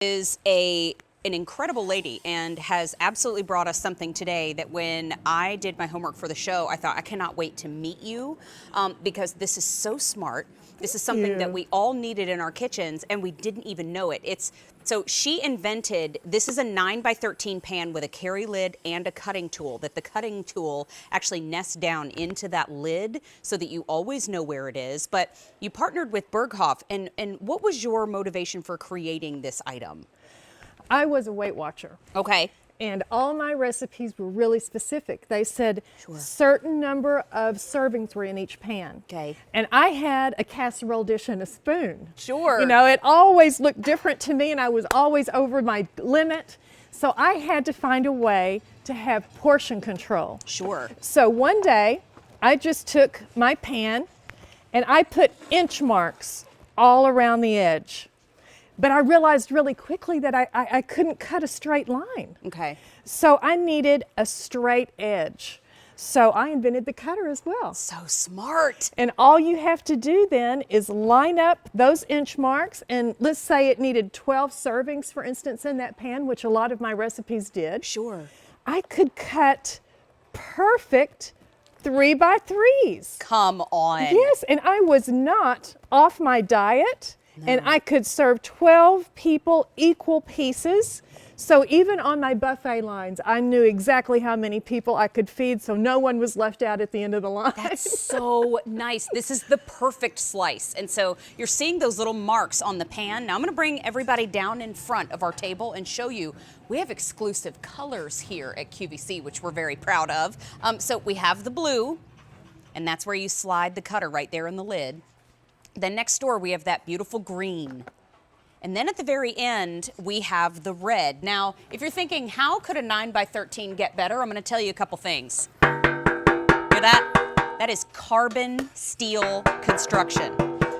Is an incredible lady and has absolutely brought us something today that when I did my homework for the show, I thought I cannot wait to meet you because this is so smart. This is something that we all needed in our kitchens and we didn't even know it. So she invented, this is a 9x13 pan with a carry lid and a cutting tool, that the cutting tool actually nests down into that lid so that you always know where it is. But you partnered with BergHOFF, and what was your motivation for creating this item? I was a Weight Watcher. Okay. And all my recipes were really specific. They said certain number of servings were in each pan. Okay. And I had a casserole dish and a spoon. Sure. You know, it always looked different to me and I was always over my limit. So I had to find a way to have portion control. Sure. So one day I just took my pan and I put inch marks all around the edge. But I realized really quickly that I couldn't cut a straight line. Okay. So I needed a straight edge. So I invented the cutter as well. So smart. And all you have to do then is line up those inch marks, and let's say it needed 12 servings, for instance, in that pan, which a lot of my recipes did. Sure. I could cut perfect 3x3s. Come on. Yes, and I was not off my diet. No. And I could serve 12 people equal pieces. So even on my buffet lines, I knew exactly how many people I could feed, so no one was left out at the end of the line. That's so nice. This is the perfect slice. And so you're seeing those little marks on the pan. Now I'm gonna bring everybody down in front of our table and show you, we have exclusive colors here at QVC, which we're very proud of. So we have the blue, and that's where you slide the cutter right there in the lid. Then next door, we have that beautiful green. And then at the very end, we have the red. Now, if you're thinking, how could a 9x13 get better? I'm gonna tell you a couple things. Hear that? That is carbon steel construction.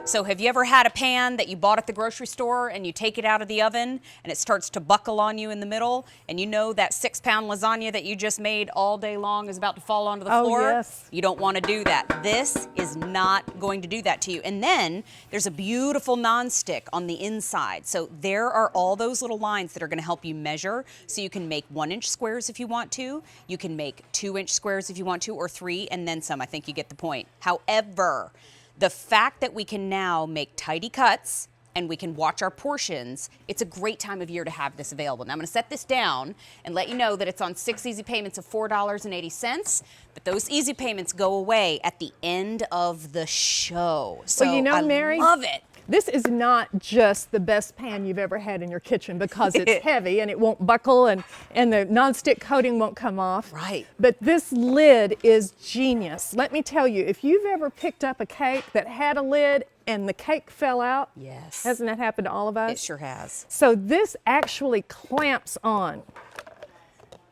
So have you ever had a pan that you bought at the grocery store and you take it out of the oven and it starts to buckle on you in the middle, and you know that 6-pound lasagna that you just made all day long is about to fall onto the floor? Yes. You don't want to do that. This is not going to do that to you. And then there's a beautiful nonstick on the inside. So there are all those little lines that are going to help you measure. So you can make 1-inch squares if you want to. You can make 2-inch squares if you want to, or 3, and then some. I think you get the point. However, the fact that we can now make tidy cuts and we can watch our portions, it's a great time of year to have this available. Now I'm gonna set this down and let you know that it's on 6 easy payments of $4.80, but those easy payments go away at the end of the show. So well, you know, Mary, I love it. This is not just the best pan you've ever had in your kitchen because it's heavy and it won't buckle and the nonstick coating won't come off. Right. But this lid is genius. Let me tell you, if you've ever picked up a cake that had a lid and the cake fell out, yes, hasn't that happened to all of us? It sure has. So this actually clamps on.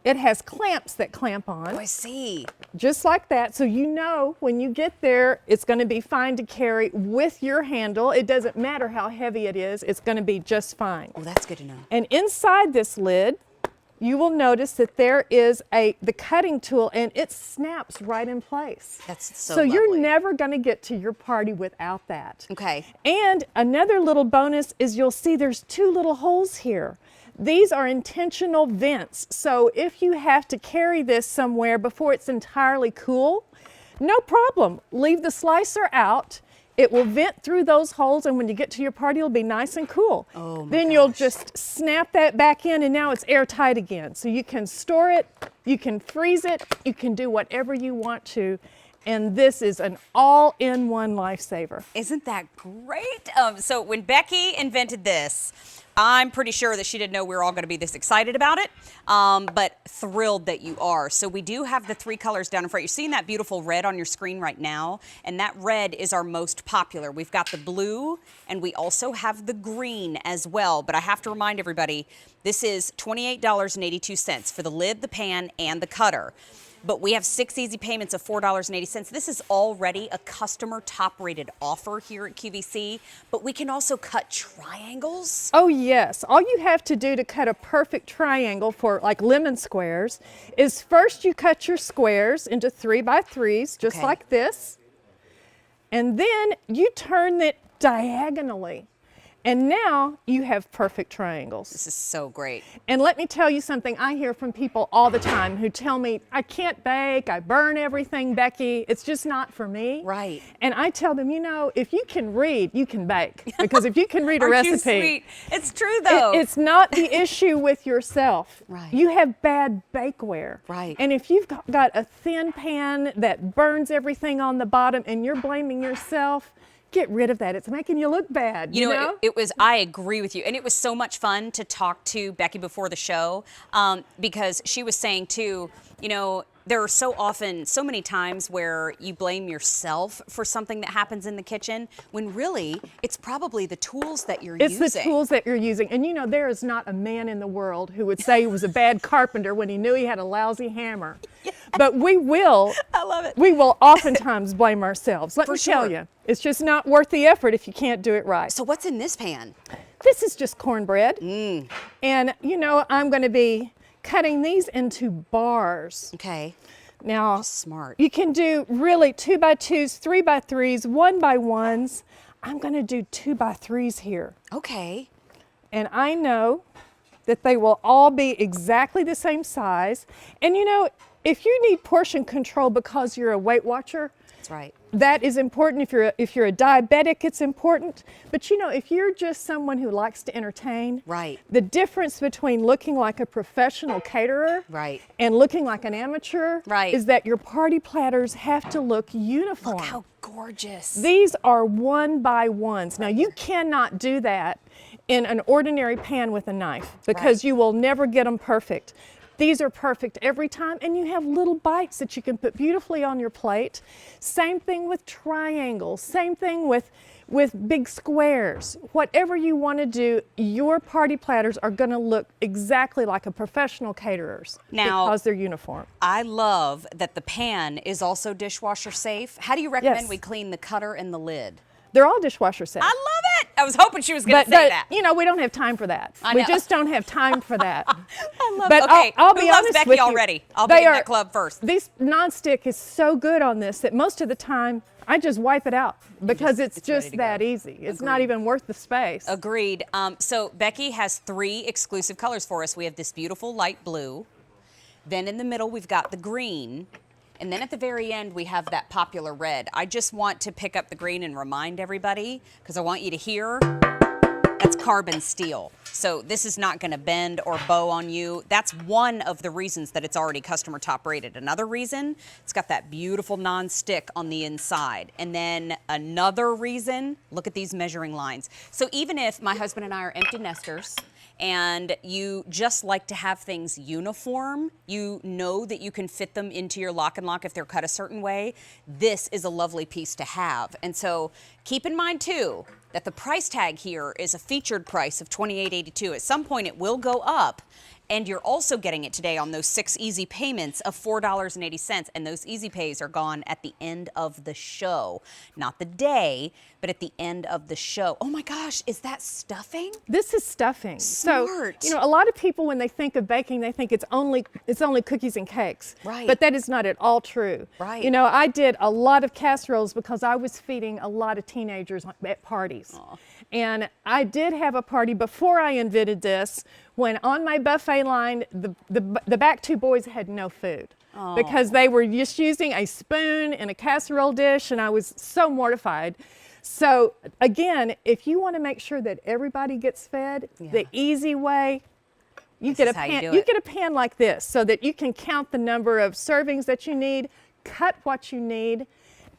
It has clamps that clamp on. Oh, I see. Just like that. So you know when you get there, it's going to be fine to carry with your handle. It doesn't matter how heavy it is. It's going to be just fine. Oh, that's good to know. And inside this lid, you will notice that there is the cutting tool, and it snaps right in place. That's so lovely. You're lovely. never going to get to your party without that. Okay. And another little bonus is you'll see there's 2 little holes here. These are intentional vents, so if you have to carry this somewhere before it's entirely cool, no problem. Leave the slicer out. It will vent through those holes, and when you get to your party, it'll be nice and cool. Oh my then gosh. You'll just snap that back in, and now it's airtight again. So you can store it, you can freeze it, you can do whatever you want to. And this is an all-in-one lifesaver. Isn't that great? So when Becky invented this, I'm pretty sure that she didn't know we were all going to be this excited about it, but thrilled that you are. So we do have the 3 colors down in front. You're seeing that beautiful red on your screen right now, and that red is our most popular. We've got the blue, and we also have the green as well. But I have to remind everybody, this is $28.82 for the lid, the pan, and the cutter. But we have 6 easy payments of $4.80. This is already a customer top-rated offer here at QVC, but we can also cut triangles. Oh yes, all you have to do to cut a perfect triangle for like lemon squares is first you cut your squares into 3x3s, just like this, and then you turn it diagonally. And now you have perfect triangles. This is so great. And let me tell you something I hear from people all the time who tell me, I can't bake, I burn everything, Becky, it's just not for me. Right. And I tell them, you know, if you can read, you can bake. Because if you can read a Aren't you recipe. sweet? It's true though. It's not the issue with yourself. Right. You have bad bakeware. Right. And if you've got a thin pan that burns everything on the bottom and you're blaming yourself, get rid of that. It's making you look bad. You know? It was, I agree with you. And it was so much fun to talk to Becky before the show because she was saying too, you know, there are so many times where you blame yourself for something that happens in the kitchen when really it's probably the tools that you're using. It's the tools that you're using. And you know, there is not a man in the world who would say he was a bad carpenter when he knew he had a lousy hammer. Yes. But we will. I love it. We will oftentimes blame ourselves. Let me tell sure. you, it's just not worth the effort if you can't do it right. So what's in this pan? This is just cornbread. And you know, I'm going to be cutting these into bars. Okay. Now, smart. You can do really 2x2s, 3x3s, 1x1s. I'm going to do 2x3s here. Okay. And I know that they will all be exactly the same size. And you know, if you need portion control because you're a Weight Watcher, that's right. That is important. If you're a diabetic, it's important. But you know, if you're just someone who likes to entertain, right. The difference between looking like a professional caterer, right. and looking like an amateur, right. is that your party platters have to look uniform. Look how gorgeous. These are 1x1s. Now you cannot do that in an ordinary pan with a knife because you will never get them perfect. These are perfect every time, and you have little bites that you can put beautifully on your plate. Same thing with triangles, same thing with big squares. Whatever you want to do, your party platters are going to look exactly like a professional caterer's because they're uniform. I love that the pan is also dishwasher safe. How do you recommend we clean the cutter and the lid? They're all dishwasher safe. I love it. I was hoping she was going to say that. You know, we don't have time for that. I know. We just don't have time for that. I love but it. Okay, I'll who be loves honest Becky with you, already? I'll be in that club first. This nonstick is so good on this that most of the time I just wipe it out because it's just that easy. It's not even worth the space. Agreed. So Becky has 3 exclusive colors for us. We have this beautiful light blue. Then in the middle, we've got the green. And then at the very end, we have that popular red. I just want to pick up the green and remind everybody, because I want you to hear, that's carbon steel. So this is not going to bend or bow on you. That's one of the reasons that it's already customer top rated. Another reason, it's got that beautiful non-stick on the inside. And then another reason, look at these measuring lines. So even if my husband and I are empty nesters, and you just like to have things uniform, you know that you can fit them into your lock and lock if they're cut a certain way, this is a lovely piece to have. And so keep in mind too, that the price tag here is a featured price of $28.82. At some point it will go up, and you're also getting it today on those 6 easy payments of $4.80, and those easy pays are gone at the end of the show. Not the day, but at the end of the show. Oh my gosh, is that stuffing? This is stuffing. Smart. So, you know, a lot of people when they think of baking, they think it's only cookies and cakes. Right. But that is not at all true. Right. You know, I did a lot of casseroles because I was feeding a lot of teenagers at parties. Aww. And I did have a party before I invented this when on my buffet line, the back 2 boys had no food. Aww. Because they were just using a spoon in a casserole dish, and I was so mortified. So again, if you want to make sure that everybody gets fed, the easy way, you get a pan like this so that you can count the number of servings that you need, cut what you need,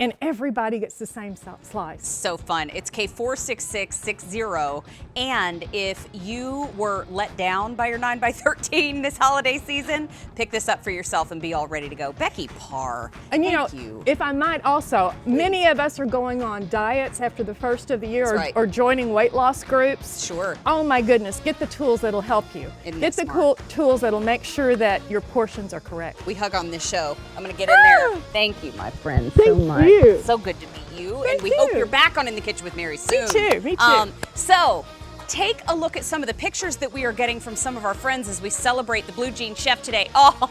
and everybody gets the same slice. So fun. It's K46660. And if you were let down by your 9x13 this holiday season, pick this up for yourself and be all ready to go. Becky Parr, and you thank know, you. If I might also, many of us are going on diets after the first of the year or joining weight loss groups. Sure. Oh my goodness, get the tools that'll help you. Get the cool tools that'll make sure that your portions are correct. We hug on this show. I'm going to get in there. Thank you, my friend, so much. Thank you. So good to meet you. And we hope you're back on In the Kitchen with Mary soon. Me too. So take a look at some of the pictures that we are getting from some of our friends as we celebrate the Blue Jean Chef today. Oh,